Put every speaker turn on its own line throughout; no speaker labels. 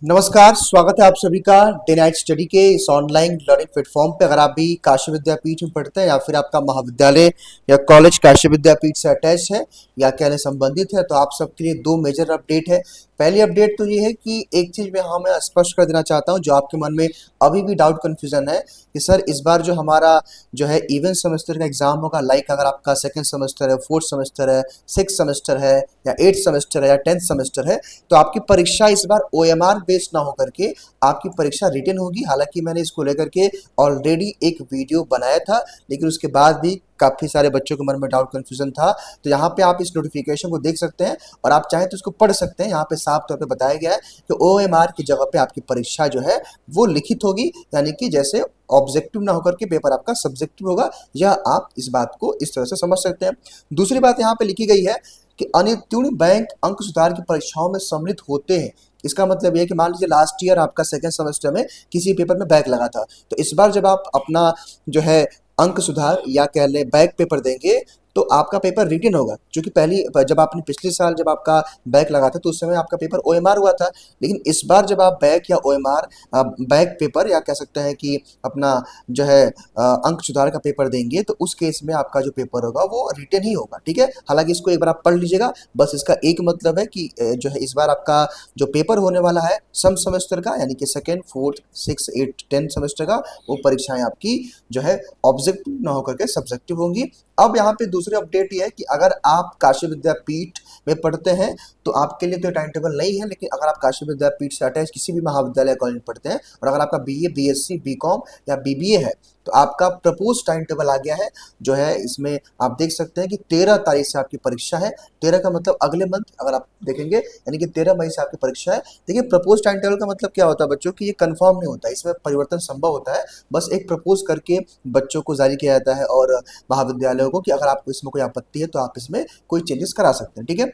नमस्कार, स्वागत है आप सभी का डे नाइट स्टडी के इस ऑनलाइन लर्निंग प्लेटफॉर्म पे। अगर आप भी काशी विद्यापीठ में पढ़ते हैं या फिर आपका महाविद्यालय या कॉलेज काशी विद्यापीठ से अटैच है या कहने संबंधित है, तो आप सबके लिए दो मेजर अपडेट है। पहली अपडेट तो ये है कि एक चीज में मैं स्पष्ट कर देना चाहता हूं, जो आपके मन में अभी भी डाउट कंफ्यूजन है कि सर इस बार जो हमारा जो है इवेंट सेमेस्टर का एग्जाम होगा, लाइक अगर आपका सेकंड सेमेस्टर है, फोर्थ सेमेस्टर है, सिक्स सेमेस्टर है या एट्थ सेमेस्टर है या टेंथ सेमेस्टर है, तो आपकी परीक्षा इस बार ओएमआर बेस्ड ना होकर के आपकी परीक्षा रिटन होगी। हालांकि मैंने इसको लेकर के ऑलरेडी एक वीडियो बनाया था, लेकिन उसके बाद भी काफी सारे बच्चों के मन में डाउट कंफ्यूजन था। तो यहाँ पे आप इस नोटिफिकेशन को देख सकते हैं और आप चाहें तो इसको पढ़ सकते हैं। यहाँ पे साफ तौर पे बताया गया है कि ओएमआर की जगह पे आपकी परीक्षा जो है वो लिखित होगी, यानी कि जैसे ऑब्जेक्टिव ना होकर के पेपर आपका सब्जेक्टिव होगा। यह आप इस बात को इस तरह से समझ सकते हैं। दूसरी बात यहाँ पे लिखी गई है कि अनुत्तीर्ण बैंक अंक सुधार की परीक्षाओं में सम्मिलित होते हैं। इसका मतलब यह है कि मान लीजिए लास्ट ईयर आपका सेकंड सेमेस्टर में किसी पेपर में बैक लगा था, तो इस बार जब आप अपना जो है अंक सुधार या कह लें बैक पेपर देंगे तो आपका पेपर रिटन होगा। क्योंकि पहली जब आपने पिछले साल जब आपका बैक लगा था तो उस समय आपका पेपर ओएमआर हुआ था, लेकिन इस बार जब आप बैक या ओएमआर बैक पेपर या कह सकते हैं कि अपना जो है अंक सुधार का पेपर देंगे, तो उस केस में आपका जो पेपर होगा वो रिटन ही होगा। ठीक है, हालांकि इसको एक बार आप पढ़ लीजिएगा। बस इसका एक मतलब है कि जो है इस बार आपका जो पेपर होने वाला है सम सेमेस्टर का, यानी कि second fourth six eight tenth semester का, वो परीक्षाएं आपकी जो है ऑब्जेक्टिव ना होकर के सब्जेक्टिव होंगी। अब यहाँ पे दूसरी अपडेट ये है कि अगर आप काशी विद्यापीठ में पढ़ते हैं तो आपके लिए तो टाइम टेबल नहीं है, लेकिन अगर आप काशी विद्यापीठ से अटैच किसी भी महाविद्यालय कॉलेज में पढ़ते हैं और अगर आपका बीए बीएससी बीकॉम या बीबीए है, तो आपका प्रपोज टाइम टेबल आ गया है। जो है इसमें आप देख सकते हैं कि 13 तारीख से आपकी परीक्षा है। 13 का मतलब अगले मंथ अगर आप देखेंगे, यानी कि 13 मई से आपकी परीक्षा है। देखिए, प्रपोज टाइम टेबल का मतलब क्या होता है बच्चों की, ये कंफर्म नहीं होता, इसमें परिवर्तन संभव होता है। बस एक प्रपोज करके बच्चों को जारी किया जाता है और महाविद्यालयों को कि अगर आपको इसमें कोई आपत्ति है तो आप इसमें कोई चेंजेस करा सकते हैं। ठीक है,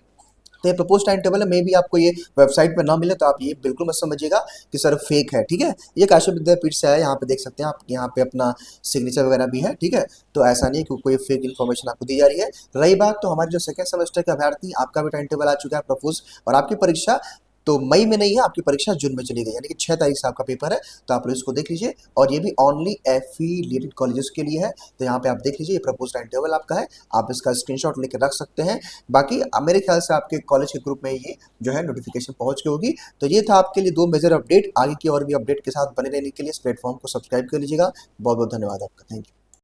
तो ये प्रपोज टाइम टेबल है। मे भी आपको ये वेबसाइट पे ना मिले तो आप ये बिल्कुल मत समझिएगा कि सर फेक है। ठीक है, ये काशी विद्यापीठ से है, यहाँ पे देख सकते हैं आप, यहाँ पे अपना सिग्नेचर वगैरह भी है। ठीक है, तो ऐसा नहीं है कि कोई फेक इन्फॉर्मेशन आपको दी जा रही है। रही बात तो हमारे जो सेकंड सेमेस्टर के अभ्यर्थी, आपका भी टाइम टेबल आ चुका है प्रपोज, और आपकी परीक्षा तो मई में नहीं है, आपकी परीक्षा जून में चली गई, यानी कि 6 तारीख से आपका पेपर है। तो आप लोग इसको देख लीजिए, और ये भी ओनली एफिलिएटेड कॉलेजेस के लिए है। तो यहाँ पे आप देख लीजिए, ये प्रपोज टाइम टेबल आपका है, आप इसका स्क्रीनशॉट लेकर रख सकते हैं। बाकी मेरे ख्याल से आपके कॉलेज के ग्रुप में ये जो है नोटिफिकेशन पहुंच गई होगी। तो ये था आपके लिए दो मेजर अपडेट। आगे की और भी अपडेट के साथ बने रहने के लिए इस प्लेटफॉर्म को सब्सक्राइब कर लीजिएगा। बहुत बहुत धन्यवाद आपका, थैंक यू।